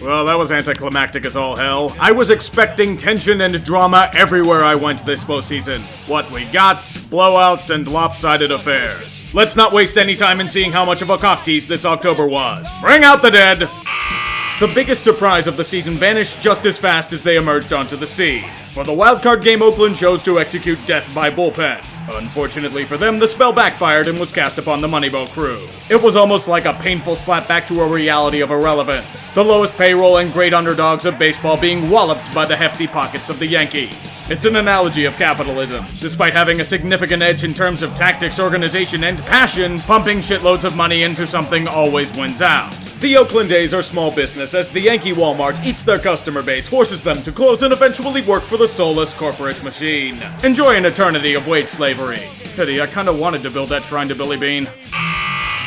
Well, that was anticlimactic as all hell. I was expecting tension and drama everywhere I went this postseason. What we got, blowouts and lopsided affairs. Let's not waste any time in seeing how much of a cocktease this October was. Bring out the dead! The biggest surprise of the season vanished just as fast as they emerged onto the scene. For the wildcard game, Oakland chose to execute death by bullpen. Unfortunately for them, the spell backfired and was cast upon the Moneyball crew. It was almost like a painful slap back to a reality of irrelevance. The lowest payroll and great underdogs of baseball being walloped by the hefty pockets of the Yankees. It's an analogy of capitalism. Despite having a significant edge in terms of tactics, organization, and passion, pumping shitloads of money into something always wins out. The Oakland A's are small business as the Yankee Walmart eats their customer base, forces them to close, and eventually work for the soulless corporate machine. Enjoy an eternity of wage slavery. Pity, I kinda wanted to build that shrine to Billy Bean.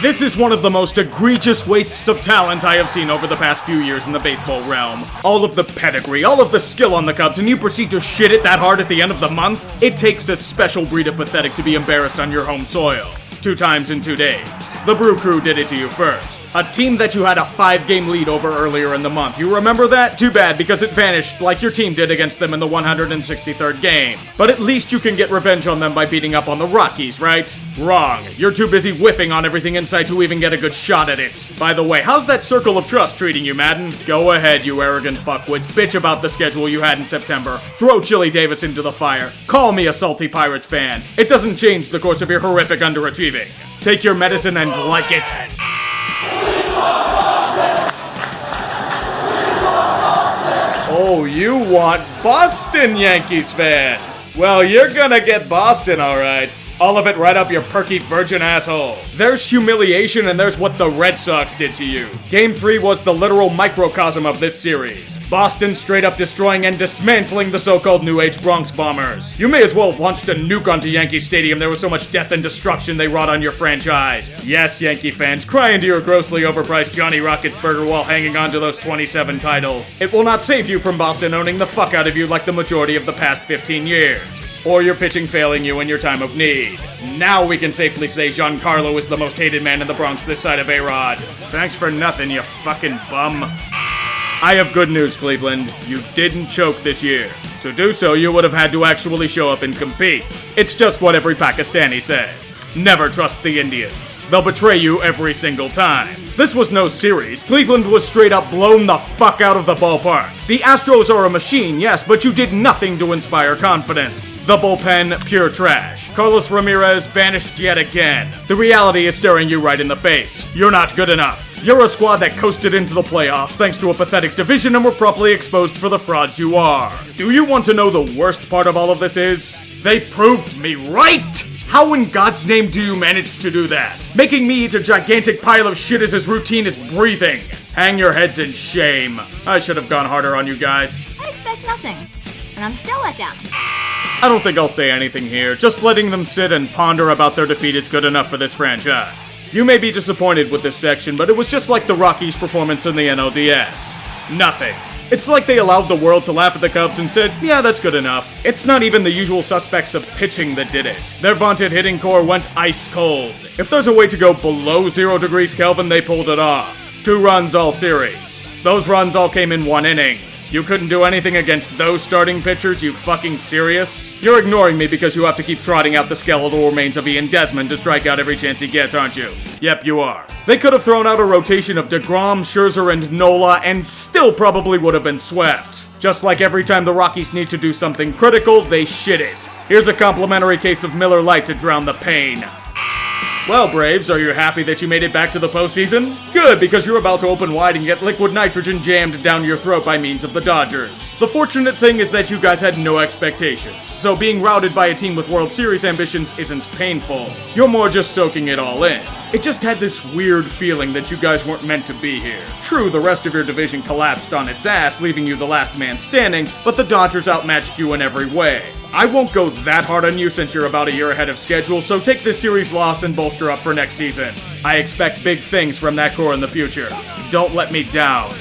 This is one of the most egregious wastes of talent I have seen over the past few years in the baseball realm. All of the pedigree, all of the skill on the Cubs, and you proceed to shit it that hard at the end of the month? It takes a special breed of pathetic to be embarrassed on your home soil. 2 times in 2 days. The Brew Crew did it to you first. A team that you had a 5-game lead over earlier in the month. You remember that? Too bad, because it vanished like your team did against them in the 163rd game. But at least you can get revenge on them by beating up on the Rockies, right? Wrong. You're too busy whiffing on everything in sight to even get a good shot at it. By the way, how's that circle of trust treating you, Madden? Go ahead, you arrogant fuckwits. Bitch about the schedule you had in September. Throw Chili Davis into the fire. Call me a salty Pirates fan. It doesn't change the course of your horrific underachieving. Take your medicine and like it. Oh, you want Boston, Yankees fans? Well, you're gonna get Boston, alright. All of it right up your perky virgin asshole. There's humiliation and there's what the Red Sox did to you. Game 3 was the literal microcosm of this series. Boston straight up destroying and dismantling the so-called New Age Bronx Bombers. You may as well have launched a nuke onto Yankee Stadium. There was so much death and destruction they wrought on your franchise. Yes, Yankee fans, cry into your grossly overpriced Johnny Rockets burger while hanging on to those 27 titles. It will not save you from Boston owning the fuck out of you like the majority of the past 15 years. Or your pitching failing you in your time of need. Now we can safely say Giancarlo is the most hated man in the Bronx this side of A-Rod. Thanks for nothing, you fucking bum. I have good news, Cleveland. You didn't choke this year. To do so, you would have had to actually show up and compete. It's just what every Pakistani says. Never trust the Indians. They'll betray you every single time. This was no series. Cleveland was straight up blown the fuck out of the ballpark. The Astros are a machine, yes, but you did nothing to inspire confidence. The bullpen, pure trash. Carlos Ramirez vanished yet again. The reality is staring you right in the face. You're not good enough. You're a squad that coasted into the playoffs thanks to a pathetic division and were properly exposed for the frauds you are. Do you want to know the worst part of all of this is? They proved me right! How in God's name do you manage to do that? Making me eat a gigantic pile of shit is as routine as breathing. Hang your heads in shame. I should have gone harder on you guys. I expect nothing, and I'm still let down. I don't think I'll say anything here. Just letting them sit and ponder about their defeat is good enough for this franchise. You may be disappointed with this section, but it was just like the Rockies' performance in the NLDS. Nothing. It's like they allowed the world to laugh at the Cubs and said, yeah, that's good enough. It's not even the usual suspects of pitching that did it. Their vaunted hitting core went ice cold. If there's a way to go below 0 degrees Kelvin, they pulled it off. 2 runs all series. Those runs all came in 1 inning. You couldn't do anything against those starting pitchers, you fucking serious? You're ignoring me because you have to keep trotting out the skeletal remains of Ian Desmond to strike out every chance he gets, aren't you? Yep, you are. They could have thrown out a rotation of DeGrom, Scherzer, and Nola and still probably would have been swept. Just like every time the Rockies need to do something critical, they shit it. Here's a complimentary case of Miller Lite to drown the pain. Well, Braves, are you happy that you made it back to the postseason? Good, because you're about to open wide and get liquid nitrogen jammed down your throat by means of the Dodgers. The fortunate thing is that you guys had no expectations, so being routed by a team with World Series ambitions isn't painful. You're more just soaking it all in. It just had this weird feeling that you guys weren't meant to be here. True, the rest of your division collapsed on its ass, leaving you the last man standing, but the Dodgers outmatched you in every way. I won't go that hard on you since you're about a year ahead of schedule, so take this series loss and bolster up for next season. I expect big things from that core in the future. Don't let me down.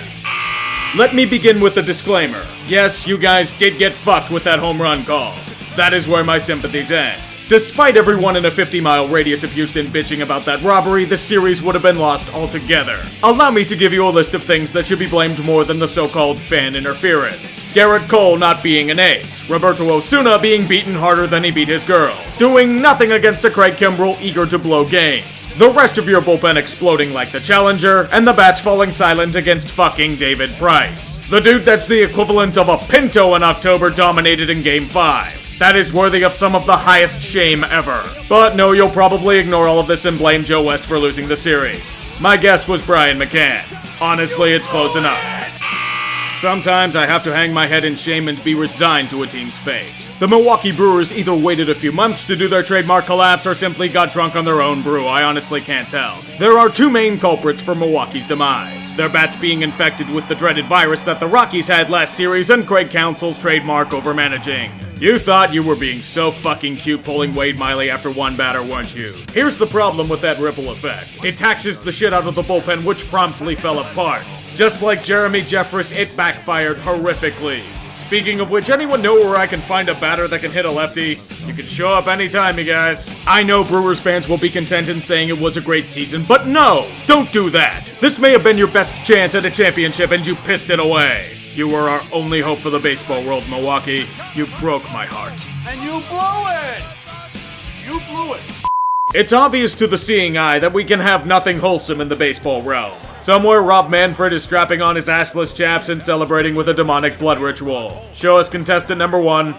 Let me begin with a disclaimer. Yes, you guys did get fucked with that home run call. That is where my sympathies end. Despite everyone in a 50-mile radius of Houston bitching about that robbery, the series would have been lost altogether. Allow me to give you a list of things that should be blamed more than the so-called fan interference. Garrett Cole not being an ace, Roberto Osuna being beaten harder than he beat his girl, doing nothing against a Craig Kimbrell eager to blow games, the rest of your bullpen exploding like the Challenger, and the bats falling silent against fucking David Price. The dude that's the equivalent of a Pinto in October dominated in Game 5. That is worthy of some of the highest shame ever. But no, you'll probably ignore all of this and blame Joe West for losing the series. My guess was Brian McCann. Honestly, it's close enough. Sometimes I have to hang my head in shame and be resigned to a team's fate. The Milwaukee Brewers either waited a few months to do their trademark collapse or simply got drunk on their own brew. I honestly can't tell. There are two main culprits for Milwaukee's demise. Their bats being infected with the dreaded virus that the Rockies had last series and Craig Counsell's trademark overmanaging. You thought you were being so fucking cute pulling Wade Miley after one batter, weren't you? Here's the problem with that ripple effect. It taxes the shit out of the bullpen, which promptly fell apart. Just like Jeremy Jeffress, it backfired horrifically. Speaking of which, anyone know where I can find a batter that can hit a lefty? You can show up anytime, you guys. I know Brewers fans will be content in saying it was a great season, but no! Don't do that! This may have been your best chance at a championship and you pissed it away. You were our only hope for the baseball world, Milwaukee. You broke my heart. And you blew it! You blew it. It's obvious to the seeing eye that we can have nothing wholesome in the baseball realm. Somewhere Rob Manfred is strapping on his assless chaps and celebrating with a demonic blood ritual. Show us contestant number 1.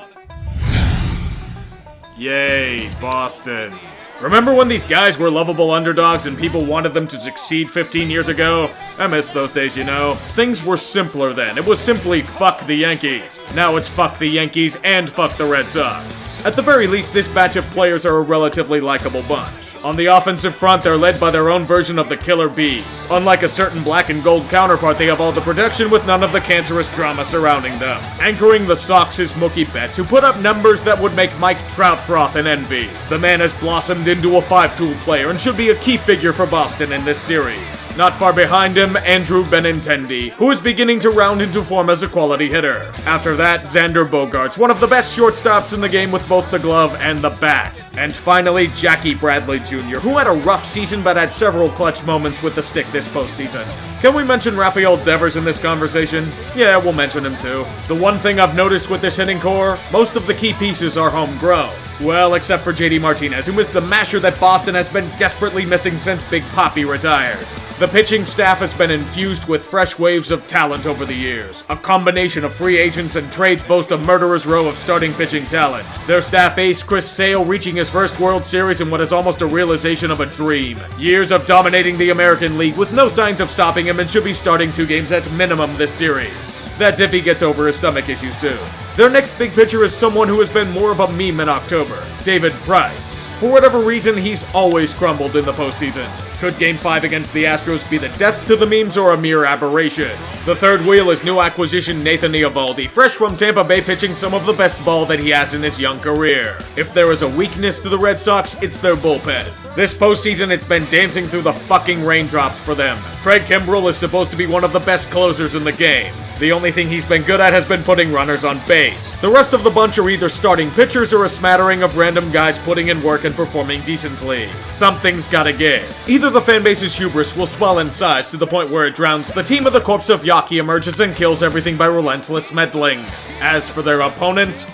Yay, Boston. Remember when these guys were lovable underdogs and people wanted them to succeed 15 years ago? I miss those days, you know. Things were simpler then. It was simply fuck the Yankees. Now it's fuck the Yankees and fuck the Red Sox. At the very least, this batch of players are a relatively likable bunch. On the offensive front, they're led by their own version of the Killer Bees. Unlike a certain black and gold counterpart, they have all the protection with none of the cancerous drama surrounding them. Anchoring the Sox is Mookie Betts, who put up numbers that would make Mike Trout froth in envy. The man has blossomed into a five-tool player and should be a key figure for Boston in this series. Not far behind him, Andrew Benintendi, who is beginning to round into form as a quality hitter. After that, Xander Bogaerts, one of the best shortstops in the game with both the glove and the bat. And finally, Jackie Bradley Jr., who had a rough season but had several clutch moments with the stick this postseason. Can we mention Rafael Devers in this conversation? Yeah, we'll mention him too. The one thing I've noticed with this hitting core, most of the key pieces are homegrown. Well, except for JD Martinez, who is the masher that Boston has been desperately missing since Big Papi retired. The pitching staff has been infused with fresh waves of talent over the years. A combination of free agents and trades boast a murderer's row of starting pitching talent. Their staff ace Chris Sale reaching his first World Series in what is almost a realization of a dream. Years of dominating the American League with no signs of stopping him and should be starting 2 games at minimum this series. That's if he gets over his stomach issues soon. Their next big pitcher is someone who has been more of a meme in October, David Price. For whatever reason, he's always crumbled in the postseason. Could Game 5 against the Astros be the death to the memes or a mere aberration? The third wheel is new acquisition Nathan Eovaldi, fresh from Tampa Bay pitching some of the best ball that he has in his young career. If there is a weakness to the Red Sox, it's their bullpen. This postseason, it's been dancing through the fucking raindrops for them. Craig Kimbrell is supposed to be one of the best closers in the game. The only thing he's been good at has been putting runners on base. The rest of the bunch are either starting pitchers or a smattering of random guys putting in work and performing decently. Something's gotta give. Either the fanbase's hubris will swell in size to the point where it drowns the team, or the corpse of Yaki emerges and kills everything by relentless meddling. As for their opponent,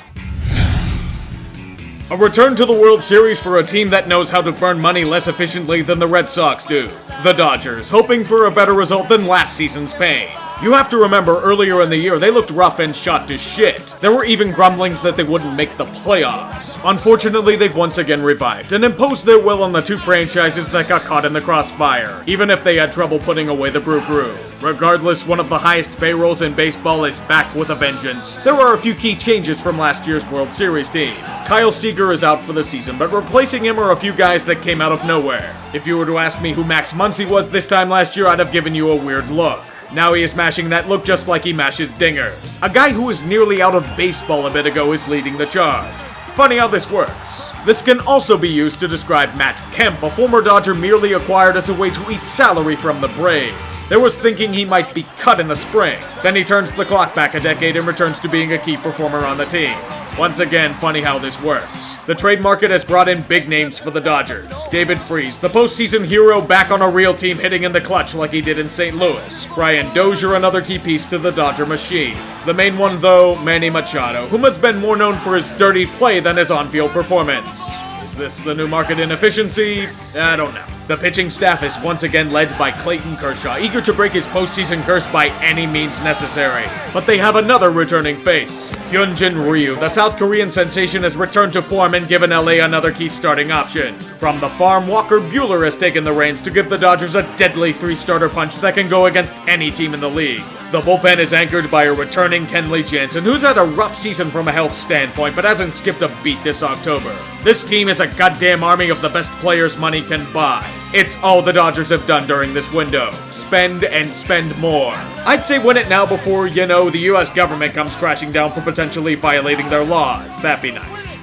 a return to the World Series for a team that knows how to burn money less efficiently than the Red Sox do. The Dodgers, hoping for a better result than last season's pain. You have to remember, earlier in the year, they looked rough and shot to shit. There were even grumblings that they wouldn't make the playoffs. Unfortunately, they've once again revived and imposed their will on the two franchises that got caught in the crossfire, even if they had trouble putting away the Brew Crew. Regardless, one of the highest payrolls in baseball is back with a vengeance. There are a few key changes from last year's World Series team. Kyle Seager is out for the season, but replacing him are a few guys that came out of nowhere. If you were to ask me who Max Muncy was this time last year, I'd have given you a weird look. Now he is mashing that look just like he mashes dingers. A guy who was nearly out of baseball a bit ago is leading the charge. Funny how this works. This can also be used to describe Matt Kemp, a former Dodger merely acquired as a way to eat salary from the Braves. There was thinking he might be cut in the spring. Then he turns the clock back a decade and returns to being a key performer on the team. Once again, funny how this works. The trade market has brought in big names for the Dodgers. David Freese, the postseason hero, back on a real team hitting in the clutch like he did in St. Louis. Brian Dozier, another key piece to the Dodger machine. The main one though, Manny Machado, whom has been more known for his dirty play than his on-field performance. Is this the new market inefficiency? I don't know. The pitching staff is once again led by Clayton Kershaw, eager to break his postseason curse by any means necessary. But they have another returning face. Hyun-Jin Ryu, the South Korean sensation, has returned to form and given LA another key starting option. From the farm, Walker Buehler has taken the reins to give the Dodgers a deadly three-starter punch that can go against any team in the league. The bullpen is anchored by a returning Kenley Jansen, who's had a rough season from a health standpoint, but hasn't skipped a beat this October. This team is a goddamn army of the best players money can buy. It's all the Dodgers have done during this window. Spend and spend more. I'd say win it now before, the US government comes crashing down for potentially violating their laws. That'd be nice.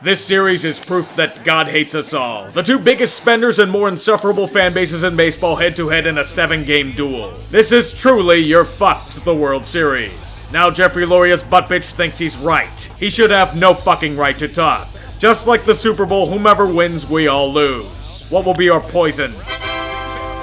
This series is proof that God hates us all. The two biggest spenders and more insufferable fan bases in baseball head-to-head in a 7-game duel. This is truly your fucked the World Series. Now Jeffrey Loria's butt bitch thinks he's right. He should have no fucking right to talk. Just like the Super Bowl, whomever wins, we all lose. What will be our poison?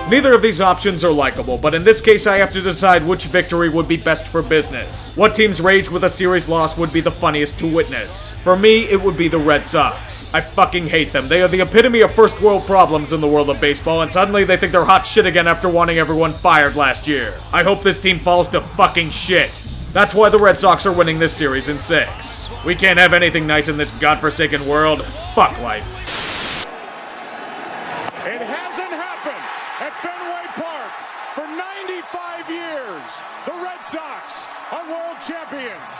Neither of these options are likable, but in this case I have to decide which victory would be best for business. What team's rage with a series loss would be the funniest to witness? For me, it would be the Red Sox. I fucking hate them. They are the epitome of first world problems in the world of baseball, and suddenly they think they're hot shit again after wanting everyone fired last year. I hope this team falls to fucking shit. That's why the Red Sox are winning this series in 6. We can't have anything nice in this godforsaken world. Fuck life. It hasn't happened at Fenway Park for 95 years. The Red Sox are world champions.